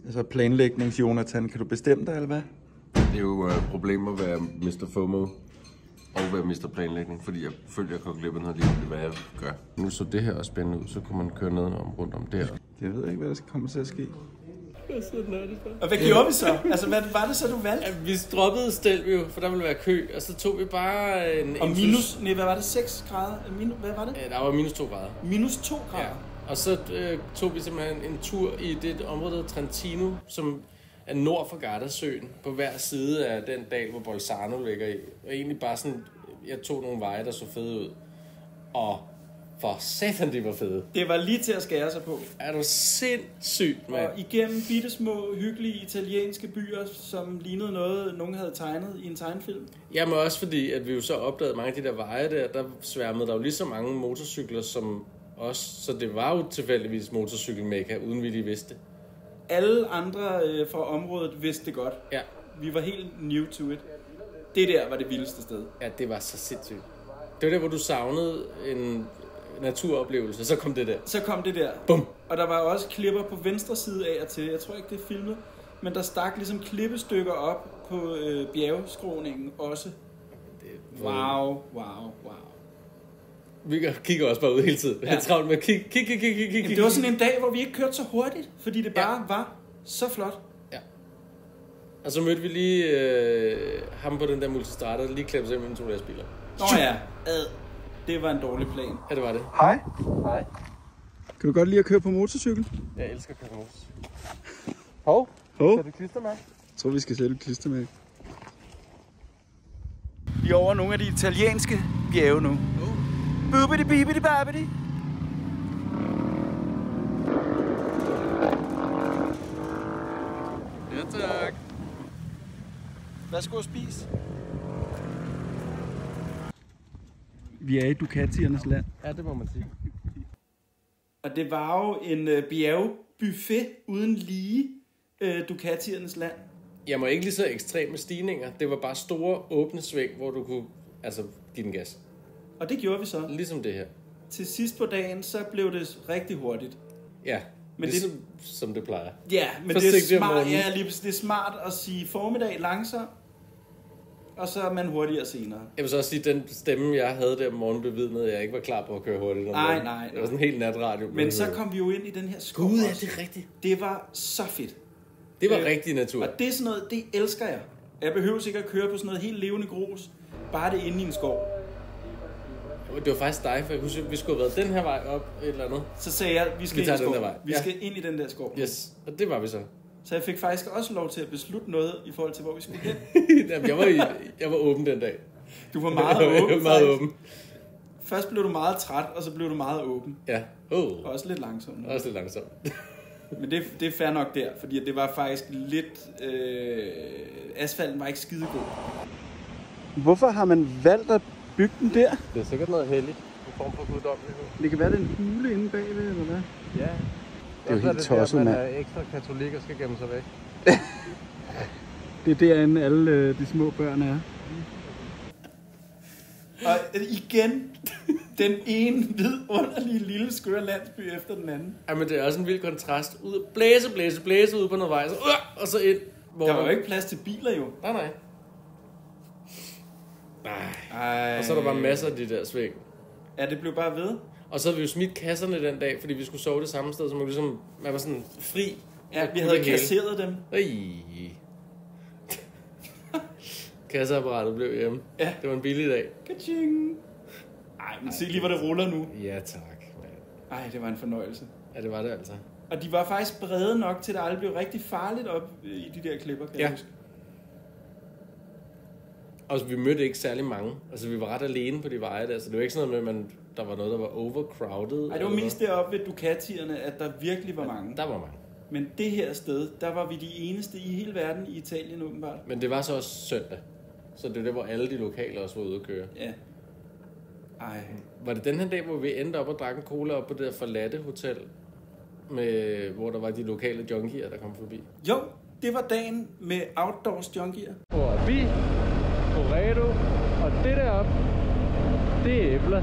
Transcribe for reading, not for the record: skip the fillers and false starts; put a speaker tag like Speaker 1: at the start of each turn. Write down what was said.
Speaker 1: Altså planlægnings, Jonathan, kan du bestemme dig, eller hvad?
Speaker 2: Det er jo et problem at være Mr. FOMO og være Mr. Planlægning, fordi jeg føler, jeg går glip af noget lige hvad jeg gør. Nu så det her også spændende ud, så kunne man køre ned rundt om det her.
Speaker 1: Jeg ved ikke, hvad der skal komme til at ske.
Speaker 3: Og hvad gjorde vi så? Altså, hvad var det så, du valgte?
Speaker 4: Ja, vi droppede Stelvio, for der ville være kø, og så tog vi bare en...
Speaker 3: Og minus, nej, hvad var det? 6 grader? Hvad var det?
Speaker 4: Ja, der var minus 2 grader.
Speaker 3: Minus 2 grader?
Speaker 4: Ja. Og så tog vi simpelthen en tur i det område, der hedder Trentino, som er nord for Gardasøen, på hver side af den dal, hvor Bolzano ligger i. Og egentlig bare sådan, jeg tog nogle veje, der så fede ud. Og for satan, de var fede.
Speaker 3: Det var lige til at skære sig på.
Speaker 4: Er du sindssygt, mand?
Speaker 3: Og igennem bittesmå, hyggelige italienske byer, som lignede noget, nogen havde tegnet i en tegnefilm.
Speaker 4: Jamen også fordi, at vi jo så opdagede mange af de der veje der sværmede der jo lige så mange motorcykler som os. Så det var jo tilfældigvis motorcykelmekka, uden vi lige vidste.
Speaker 3: Alle andre fra området vidste det godt.
Speaker 4: Ja.
Speaker 3: Vi var helt new to it. Det der var det vildeste sted.
Speaker 4: Ja, det var så sindssygt. Det var der, hvor du savnede en naturoplevelse, så kom det der.
Speaker 3: Så kom det der.
Speaker 4: Bum.
Speaker 3: Og der var også klipper på venstre side af og til. Jeg tror ikke, det er filmet. Men der stak ligesom klippestykker op på bjergskråningen også. Wow.
Speaker 4: Vi kigger også bare ud hele tiden. Jeg er travlt med at kigge.
Speaker 3: Jamen, det var sådan en dag, hvor vi ikke kørte så hurtigt, fordi det bare var så flot.
Speaker 4: Ja. Og så mødte vi lige ham på den der multistrada, der lige klemte sig mellem 2 lastbiler.
Speaker 3: Nå ja, det var en dårlig plan.
Speaker 4: Ja, det var det.
Speaker 1: Hej.
Speaker 4: Hej.
Speaker 1: Kan du godt lide at køre på motorcykel?
Speaker 4: Jeg elsker at køre på motorcykel. Hov.
Speaker 1: Hov.
Speaker 4: Skal du klistermærke?
Speaker 1: Jeg tror, vi skal sætte et klistermærke.
Speaker 3: Vi er over nogle af de italienske bjerge nu. Bubidi bibidi babidi.
Speaker 1: Ja, tak.
Speaker 3: Værsgo at spise.
Speaker 1: Vi er i Ducatiernes land.
Speaker 4: Ja, det må man sige.
Speaker 3: Og det var jo en bjergbuffet uden lige Ducatiernes land.
Speaker 4: Jeg må ikke lige så ekstreme stigninger. Det var bare store åbne sving, hvor du kunne give den gas.
Speaker 3: Og det gjorde vi så.
Speaker 4: Ligesom det her.
Speaker 3: Til sidst på dagen, så blev det rigtig hurtigt.
Speaker 4: Ja,
Speaker 3: men
Speaker 4: ligesom som det plejer.
Speaker 3: Ja, men det er smart, det er smart at sige formiddag langsomt, og så er man hurtigere senere.
Speaker 4: Jeg vil så også sige, at den stemme, jeg havde der om morgenen, bevidnede, at jeg ikke var klar på at køre hurtigt.
Speaker 3: Nej.
Speaker 4: Det var sådan en helt natradio.
Speaker 3: Men så kom vi jo ind i den her skov.
Speaker 4: Gud, ja, det er rigtigt.
Speaker 3: Det var så fedt.
Speaker 4: Det var rigtig natur.
Speaker 3: Og det er sådan noget, det elsker jeg. Jeg behøver ikke at køre på sådan noget helt levende grus. Bare det inde i en skov.
Speaker 4: Det var faktisk dig, for jeg husker, vi skulle have været den her vej op et eller andet.
Speaker 3: Så sagde jeg, vi skal ind i skoven. Vi skal ind i den der skov.
Speaker 4: Yes, og det var vi så.
Speaker 3: Så jeg fik faktisk også lov til at beslutte noget i forhold til, hvor vi skulle hen.
Speaker 4: Jamen, jeg var åben den dag.
Speaker 3: Du var meget åben.
Speaker 4: Jeg var meget åben.
Speaker 3: Først blev du meget træt, og så blev du meget åben.
Speaker 4: Ja.
Speaker 3: Og også lidt langsomt.
Speaker 4: Også lidt langsomt.
Speaker 3: Men det er fair nok der, fordi det var faktisk lidt... asfalten var ikke skidegod.
Speaker 1: Hvorfor har man valgt at bygge den der?
Speaker 4: Det er sikkert noget heldigt. En form for guddommelighed.
Speaker 1: Det kan være, det er en hule inde bagved, eller hvad?
Speaker 4: Ja.
Speaker 1: Det er jo helt tosset, mand.
Speaker 4: Man er ekstra katolik og skal gemme sig væk.
Speaker 1: Det er derinde alle de små børn er.
Speaker 3: Og igen, den ene vidunderlige lille skøre landsby efter den anden.
Speaker 4: Jamen, det er også en vild kontrast. Ud blæse ud på noget vej, så, og så ind.
Speaker 3: Der var jo ikke plads til biler, jo.
Speaker 4: Nej. Og så er der bare masser af de der sving.
Speaker 3: Ja, det blev bare ved.
Speaker 4: Og så havde vi jo smidt kasserne den dag, fordi vi skulle sove det samme sted, så man, ligesom, man var sådan fri.
Speaker 3: Ja, vi havde kasseret dem.
Speaker 4: Kasseapparatet blev hjemme.
Speaker 3: Ja.
Speaker 4: Det var en billig dag.
Speaker 3: Ka-ching! Ej, men se lige, hvor det ruller nu.
Speaker 4: Ja, tak.
Speaker 3: Ej, det var en fornøjelse.
Speaker 4: Ja, det var det altså.
Speaker 3: Og de var faktisk brede nok til, at det aldrig blev rigtig farligt op i de der klipper, kan jeg huske.
Speaker 4: Og vi mødte ikke særlig mange. Altså, vi var ret alene på de veje der, så det var ikke sådan noget med, at der var noget, der var overcrowded.
Speaker 3: Nej, det var mest deroppe ved Ducatierne, at der virkelig var mange.
Speaker 4: Der var mange.
Speaker 3: Men det her sted, der var vi de eneste i hele verden i Italien åbenbart.
Speaker 4: Men det var så også søndag. Så det er der, hvor alle de lokale også var ude at køre.
Speaker 3: Ja. Ej.
Speaker 4: Var det den her dag, hvor vi endte op og drak en cola op på det der forladte hotel, hvor der var de lokale junkier, der kom forbi?
Speaker 3: Jo, det var dagen med outdoors junkier.
Speaker 4: Og vi, Corredo, og det deroppe, det er æbler.